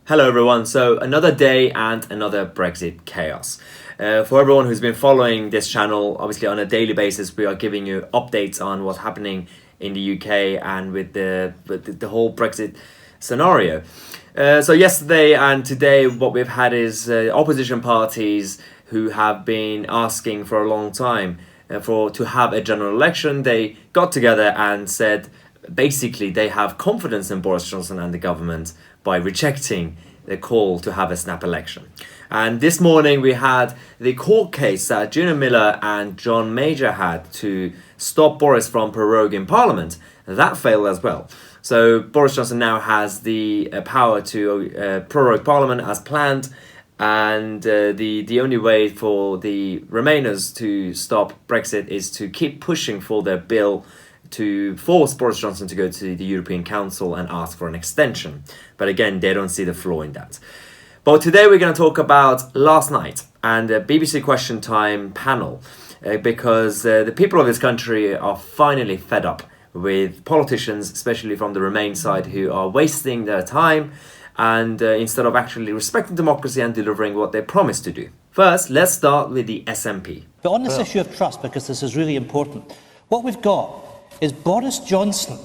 Hello everyone, so another day and another Brexit chaos. For everyone who's been following this channel, obviously on a daily basis we are giving you updates on what's happening in the UK and with the whole Brexit scenario. So yesterday and today what we've had is opposition parties who have been asking for a long time to have a general election. They got together and said basically they have confidence in Boris Johnson and the government by rejecting the call to have a snap election. And this morning we had the court case that Gina Miller and John Major had to stop Boris from proroguing Parliament. That failed as well. So Boris Johnson now has the power to prorogue Parliament as planned, and the only way for the Remainers to stop Brexit is to keep pushing for their bill to force Boris Johnson to go to the European Council and ask for an extension. But again, they don't see the flaw in that. But today we're going to talk about last night and the BBC Question Time panel because the people of this country are finally fed up with politicians, especially from the Remain side, who are wasting their time and instead of actually respecting democracy and delivering what they promised to do. First, let's start with the SNP. But on this issue of trust, because this is really important, what we've got is Boris Johnson,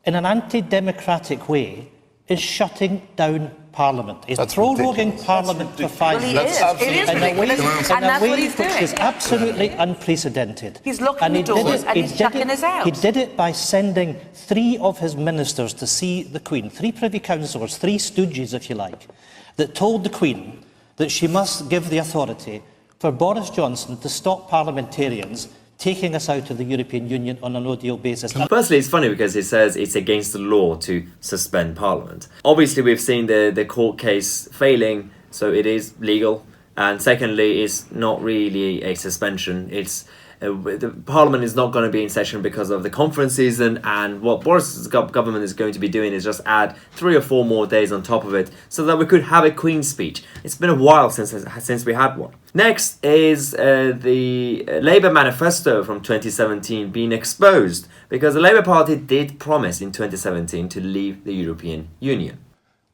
in an anti-democratic way, is shutting down Parliament. He's proroguing Parliament for 5 years. It is ridiculous, and that's what he's doing. Which is absolutely unprecedented. He's locking the doors and he's chucking us out. He did it by sending 3 of his ministers to see the Queen, 3 Privy Councillors, 3 stooges, if you like, that told the Queen that she must give the authority for Boris Johnson to stop parliamentarians taking us out of the European Union on a no-deal basis. Firstly, it's funny because he says it's against the law to suspend Parliament. Obviously, we've seen the court case failing, so it is legal. And secondly, it's not really a suspension. It's the Parliament is not going to be in session because of the conference season, and what Boris's government is going to be doing is just add 3 or 4 more days on top of it so that we could have a Queen's speech. It's been a while since we had one. Next is the Labour manifesto from 2017 being exposed because the Labour Party did promise in 2017 to leave the European Union.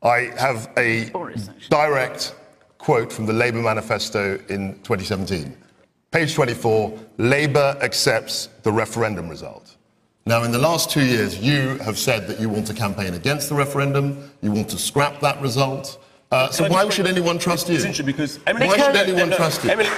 I have a direct quote from the Labour manifesto in 2017. Page 24, Labour accepts the referendum result. Now, in the last 2 years, you have said that you want to campaign against the referendum, you want to scrap that result. So why should anyone trust you? It's interesting because why should anyone trust you? Emily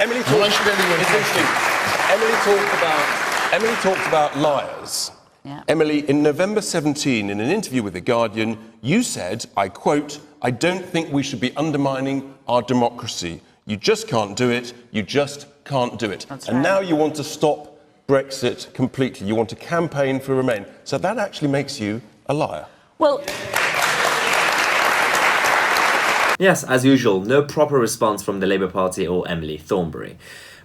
talked about liars. Yeah. Emily, in November 17, in an interview with The Guardian, you said, I quote, "I don't think we should be undermining our democracy. You just can't do it. You just can't do it." That's and right. now you want to stop Brexit completely. You want to campaign for Remain. So that actually makes you a liar. Well, Yes, as usual, no proper response from the Labour Party or Emily Thornberry.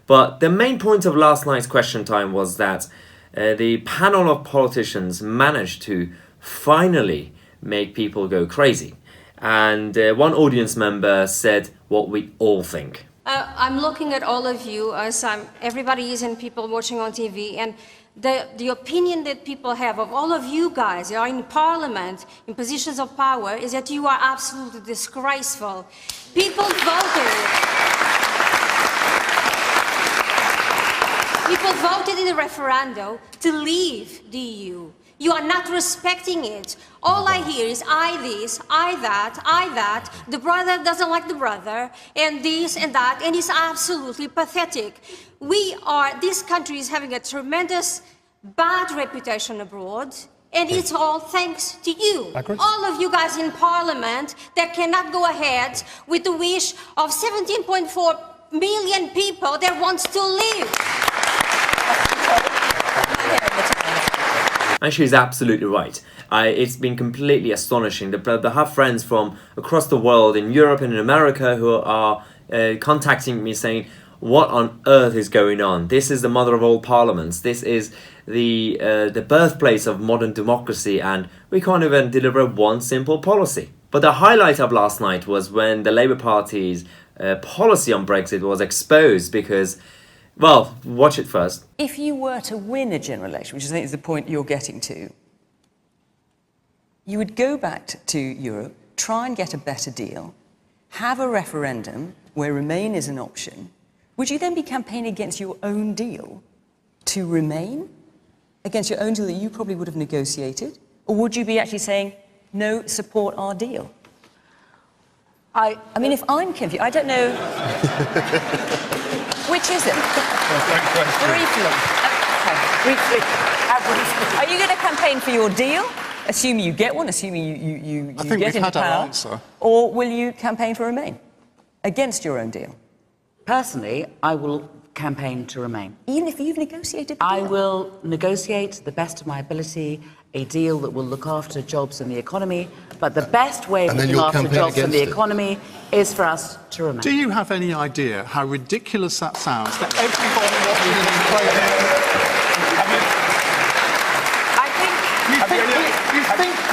But the main point of last night's Question Time was that the panel of politicians managed to finally make people go crazy. And one audience member said what we all think. I'm looking at all of you as everybody is and people watching on TV, and the opinion that people have of all of you guys who are in Parliament, in positions of power, is that you are absolutely disgraceful. People voted in the referendum to leave the EU. You are not respecting it. All I hear is I this, I that, the brother doesn't like the brother, and this and that, and it's absolutely pathetic. This country is having a tremendous bad reputation abroad, and it's all thanks to you. All of you guys in Parliament that cannot go ahead with the wish of 17.4 million people that wants to live. And she's absolutely right. It's been completely astonishing. I have friends from across the world, in Europe and in America, who are contacting me saying, what on earth is going on? This is the mother of all parliaments. This is the birthplace of modern democracy, and we can't even deliver one simple policy. But the highlight of last night was when the Labour Party's policy on Brexit was exposed because, well, watch it first. If you were to win a general election, which I think is the point you're getting to, you would go back to Europe, try and get a better deal, have a referendum where Remain is an option, would you then be campaigning against your own deal to remain? Against your own deal that you probably would have negotiated? Or would you be actually saying, no, support our deal? I mean, if I'm confused, I don't know. Which is it? Briefly. Are you going to campaign for your deal, assuming you get one, assuming you I think get we've into had our power? answer. Or will you campaign for Remain against your own deal? Personally, I will campaign to remain. Even if you've negotiated the deal? I will negotiate to the best of my ability a deal that will look after jobs and the economy, but the best way of And then looking you'll after campaign jobs and the against it. economy is for us to remain. Do you have any idea how ridiculous that sounds? That everybody watching this program...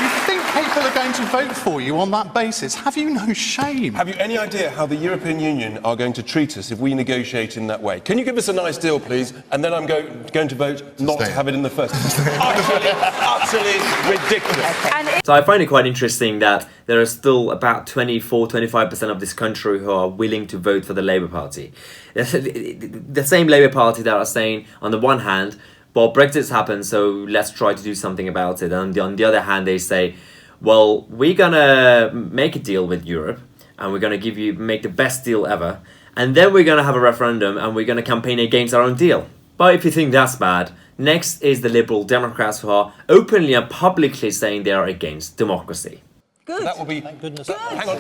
You think people are going to vote for you on that basis? Have you no shame? Have you any idea how the European Union are going to treat us if we negotiate in that way? Can you give us a nice deal, please? And then I'm going to vote not to have it in the first place. utterly ridiculous. So I find it quite interesting that there are still about 24-25% of this country who are willing to vote for the Labour Party. The same Labour Party that are saying, on the one hand, well, Brexit's happened, so let's try to do something about it. And on the other hand, they say, well, we're going to make a deal with Europe, and we're going to make the best deal ever, and then we're going to have a referendum, and we're going to campaign against our own deal. But if you think that's bad, next is the Liberal Democrats, who are openly and publicly saying they are against democracy. Good. That will be... Thank goodness. Hang on.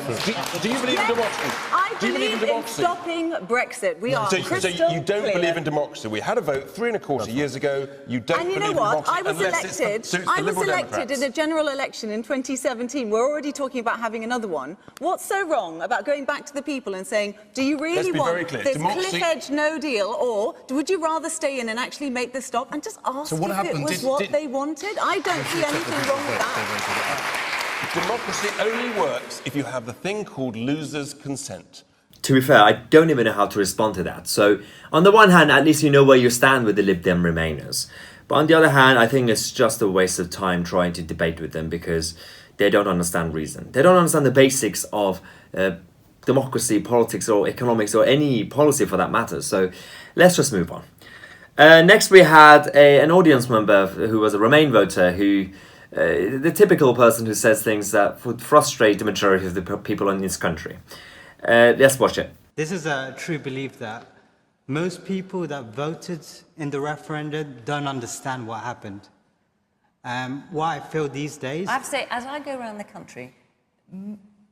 Do you believe in democracy? I Do you believe in believe in democracy? stopping Brexit. We are So crystal you don't clear. believe in democracy? We had a vote 3¼ years ago. You don't And you believe know in what? democracy I was unless it elected. suits the I was Liberal elected Democrats. in a general election in 2017. We're already talking about having another one. What's so wrong about going back to the people and saying, do you Let's really be want very clear. this Democracy- cliff edge no deal, or would you rather stay in and actually make this stop and just ask So what if it happened? was Did- what did- they wanted? I don't see anything wrong with that. Democracy only works if you have the thing called losers' consent. To be fair, I don't even know how to respond to that. So, on the one hand, at least you know where you stand with the Lib Dem Remainers. But on the other hand, I think it's just a waste of time trying to debate with them because they don't understand reason. They don't understand the basics of democracy, politics, or economics, or any policy for that matter. So, let's just move on. Next, we had an audience member who was a Remain voter who... the typical person who says things that would frustrate the majority of the people in this country. Let's watch it. This is a true belief that most people that voted in the referendum don't understand what happened. What I feel these days... I have to say, as I go around the country,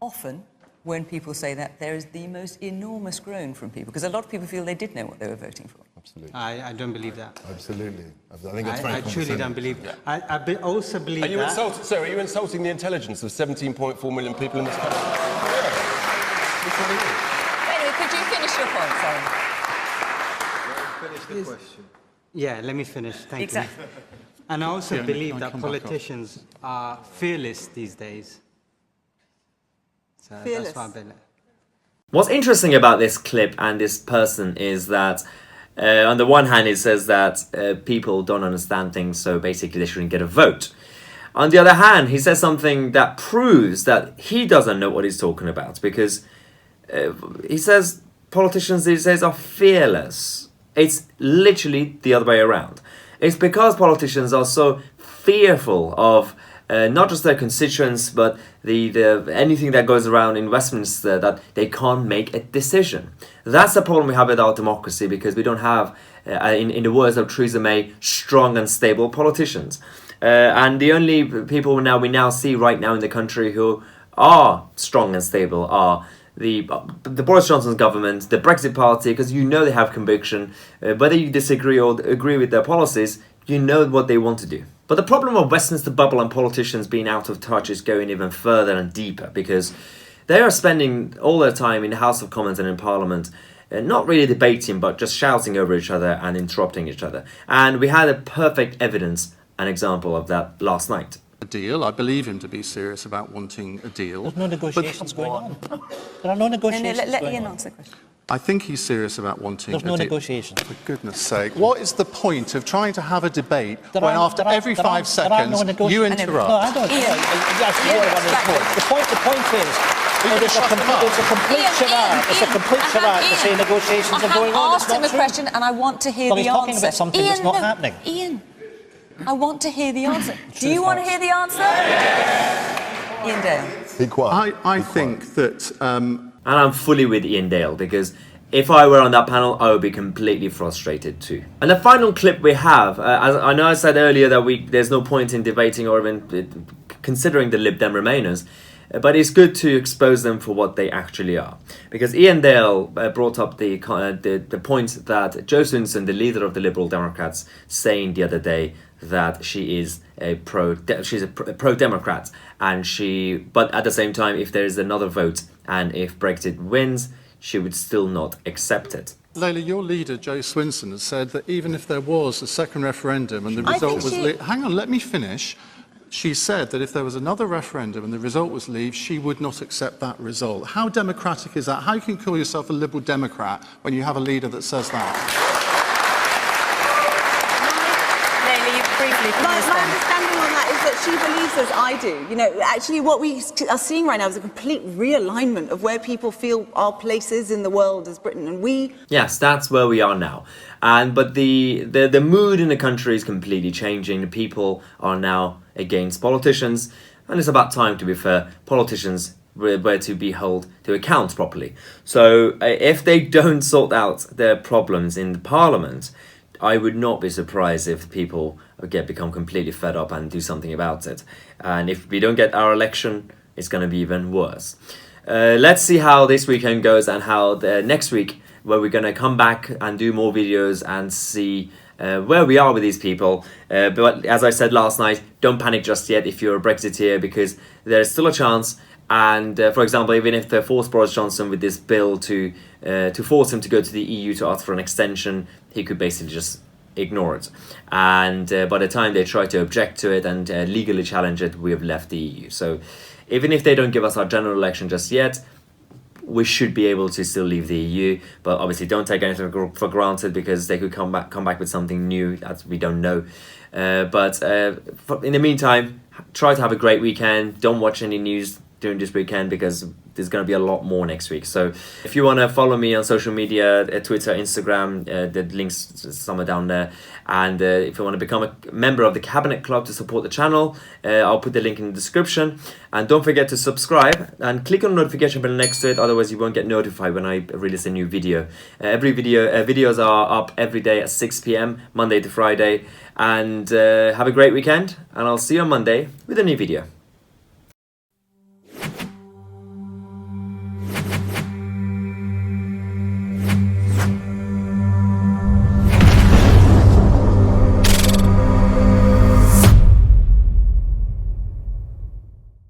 often when people say that, there is the most enormous groan from people, because a lot of people feel they did know what they were voting for. Absolutely. I don't believe that. Absolutely. I think it's very I truly don't believe. Also believe Are you that... insulting? Sir, are you insulting the intelligence of 17.4 million people in this country? Anyway, could you finish your point, sorry? Finish the question. Yeah, let me finish. Thank Exactly. you. And I also Yeah, believe I'll that come back up. politicians are fearless these days. So Fearless. that's what I believe. What's interesting about this clip and this person is that on the one hand, it says that people don't understand things, so basically they shouldn't get a vote. On the other hand, he says something that proves that he doesn't know what he's talking about, because he says politicians these days are fearless. It's literally the other way around. It's because politicians are so fearful of not just their constituents, but the anything that goes around in Westminster, that they can't make a decision. That's the problem we have with our democracy, because we don't have, in the words of Theresa May, strong and stable politicians. And the only people we now see right now in the country who are strong and stable are the Boris Johnson's government, the Brexit party, because you know they have conviction. Whether you disagree or agree with their policies, you know what they want to do. But the problem of Westminster bubble and politicians being out of touch is going even further and deeper, because they are spending all their time in the House of Commons and in Parliament not really debating, but just shouting over each other and interrupting each other. And we had a perfect evidence, an example of that last night. A deal. I believe him to be serious about wanting a deal. There's no negotiations going on. There are no negotiations Let going Ian on. answer the question. I think he's serious about wanting There's a no deal. negotiations. For goodness sake. What is the point of trying to have a debate There when are- after there are- every there are- 5 there are no seconds you negotiations. interrupt? No, I don't. Ian. Yes, you know what it is. The point is, It's a complete charade. It's a complete charade to say negotiations are going on. I asked him a question and I want to hear Well, the he's answer. talking about something that's not happening. Ian, I want to hear the answer. Do you want to hear the answer? Ian Dale. Be quiet. I think that... And I'm fully with Ian Dale, because if I were on that panel, I would be completely frustrated too. And the final clip we have, as I know I said earlier that there's no point in debating or even considering the Lib Dem Remainers, but it's good to expose them for what they actually are. Because Ian Dale brought up the point that Jo Swinson, the leader of the Liberal Democrats, saying the other day that she is a pro-Democrat, and but at the same time, if there is another vote and if Brexit wins, she would still not accept it. Leila, your leader, Jo Swinson, has said that even if there was a second referendum and the result was... Hang on, let me finish. She said that if there was another referendum and the result was leave, she would not accept that result. How democratic is that? How can you call yourself a Liberal Democrat when you have a leader that says that? My understanding on that is that she believes as I do. You know, actually what we are seeing right now is a complete realignment of where people feel our place is in the world as Britain, and we... Yes, that's where we are now. But the mood in the country is completely changing. The people are now against politicians, and it's about time, to be fair. Politicians were to be held to account properly. So if they don't sort out their problems in the Parliament, I would not be surprised if people become completely fed up and do something about it. And if we don't get our election, it's going to be even worse. Let's see how this weekend goes and how the next week, where we're going to come back and do more videos and see where we are with these people. But as I said last night, don't panic just yet if you're a Brexiteer, because there's still a chance. And for example, even if they force Boris Johnson with this bill to force him to go to the EU to ask for an extension, he could basically just ignore it. And by the time they try to object to it and legally challenge it, we have left the EU. So even if they don't give us our general election just yet, we should be able to still leave the EU. But obviously don't take anything for granted, because they could come back with something new that we don't know. But in the meantime, try to have a great weekend. Don't watch any news during this weekend, because there's going to be a lot more next week. So if you want to follow me on social media, Twitter, Instagram, the links somewhere down there. And if you want to become a member of the Cabinet Club to support the channel, I'll put the link in the description. And don't forget to subscribe and click on the notification bell next to it, otherwise you won't get notified when I release a new video. Videos are up every day at 6 p.m, Monday to Friday. And have a great weekend, and I'll see you on Monday with a new video.